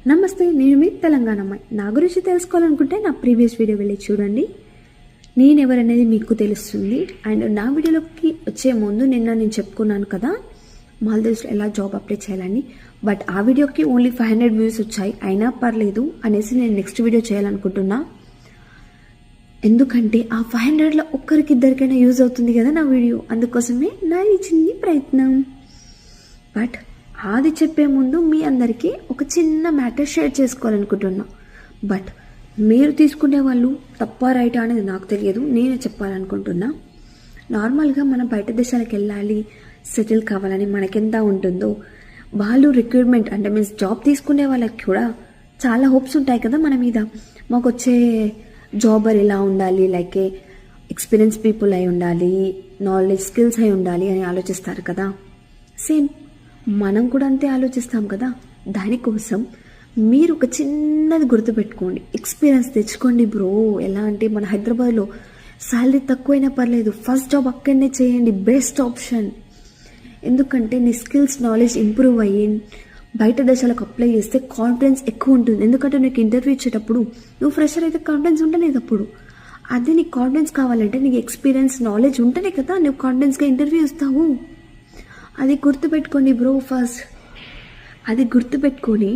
నమస్తే, నేను మీ తెలంగాణ అమ్మాయి. నా గురించి తెలుసుకోవాలనుకుంటే నా ప్రీవియస్ వీడియో వెళ్ళి చూడండి. నేనెవరనేది మీకు తెలుస్తుంది. అండ్ నా వీడియోలోకి వచ్చే ముందు నేను చెప్పుకున్నాను కదా మాల్దీవ్స్లో ఎలా జాబ్ అప్లై చేయాలని. బట్ ఆ వీడియోకి ఓన్లీ 500 వ్యూస్ వచ్చాయి. అయినా పర్లేదు అనేసి నేను నెక్స్ట్ వీడియో చేయాలనుకుంటున్నా. ఎందుకంటే ఆ 500లో ఒక్కరికిద్దరికైనా యూజ్ అవుతుంది కదా నా వీడియో. అందుకోసమే నా ఈ చిన్ని ప్రయత్నం. బట్ అది చెప్పే ముందు మీ అందరికీ ఒక చిన్న మ్యాటర్ షేర్ చేసుకోవాలనుకుంటున్నా. బట్ మీరు తీసుకునే వాళ్ళు తప్ప రైటా అనేది నాకు తెలియదు, నేనే చెప్పాలనుకుంటున్నా. నార్మల్గా మనం బయట దేశాలకు వెళ్ళాలి, సెటిల్ కావాలని మనకెంత ఉంటుందో వాళ్ళు రిక్రూట్మెంట్ అంటే మీన్స్ జాబ్ తీసుకునే వాళ్ళకి కూడా చాలా హోప్స్ ఉంటాయి కదా మన మీద. మాకు వచ్చే జాబర్ ఎలా ఉండాలి, లైక్ ఎక్స్పీరియన్స్ పీపుల్ అయి ఉండాలి, నాలెడ్జ్ స్కిల్స్ అయి ఉండాలి అని ఆలోచిస్తారు కదా. సేమ్ మనం కూడా అంతే ఆలోచిస్తాం కదా. దానికోసం మీరు ఒక చిన్నది గుర్తుపెట్టుకోండి, ఎక్స్పీరియన్స్ తెచ్చుకోండి బ్రో. ఎలా అంటే మన హైదరాబాద్లో శాలరీ తక్కువైనా పర్లేదు, ఫస్ట్ జాబ్ అక్కడనే చేయండి, బెస్ట్ ఆప్షన్. ఎందుకంటే నీ స్కిల్స్ నాలెడ్జ్ ఇంప్రూవ్ అయ్యి బయట దేశాలకు అప్లై చేస్తే కాన్ఫిడెన్స్ ఎక్కువ ఉంటుంది. ఎందుకంటే నీకు ఇంటర్వ్యూ ఇచ్చేటప్పుడు నువ్వు ఫ్రెషర్ అయితే కాన్ఫిడెన్స్ ఉండలేదు. అప్పుడు అదే నీకు కాన్ఫిడెన్స్ కావాలంటే నీకు ఎక్స్పీరియన్స్ నాలెడ్జ్ ఉంటేనే కదా నువ్వు కాన్ఫిడెన్స్గా ఇంటర్వ్యూ ఇస్తావు. అది గుర్తుపెట్టుకోండి బ్రో. ఫస్ట్ అది గుర్తుపెట్టుకొని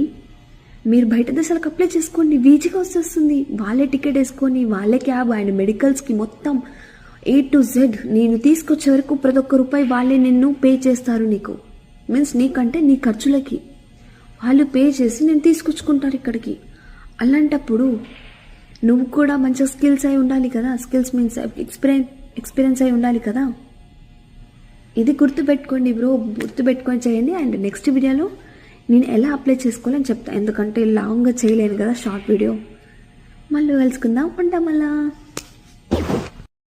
మీరు బయట దేశాలకు అప్లై చేసుకోండి, ఈజీగా వచ్చేస్తుంది. వాళ్ళే టికెట్ వేసుకొని వాళ్ళే క్యాబ్ అండ్ మెడికల్స్కి మొత్తం A to Z నేను తీసుకొచ్చే వరకు ప్రతి ఒక్క రూపాయి వాళ్ళే నిన్ను పే చేస్తారు. నీకు మీన్స్ నీకంటే నీ ఖర్చులకి వాళ్ళు పే చేసి నేను తీసుకొచ్చుకుంటారు ఇక్కడికి. అలాంటప్పుడు నువ్వు కూడా మంచిగా స్కిల్స్ అయి ఉండాలి కదా. స్కిల్స్ మీన్స్ ఎక్స్పీరియన్స్ అయి ఉండాలి కదా. ఇది గుర్తుపెట్టుకోండి బ్రో, గుర్తుపెట్టుకొని చేయండి. అండ్ నెక్స్ట్ వీడియోలో నేను ఎలా అప్లై చేసుకోవాలని చెప్తాను. ఎందుకంటే లాంగ్గా చేయలేను కదా షార్ట్ వీడియో. మళ్ళీ కలుసుకుందాం, ఉంటాం మళ్ళా.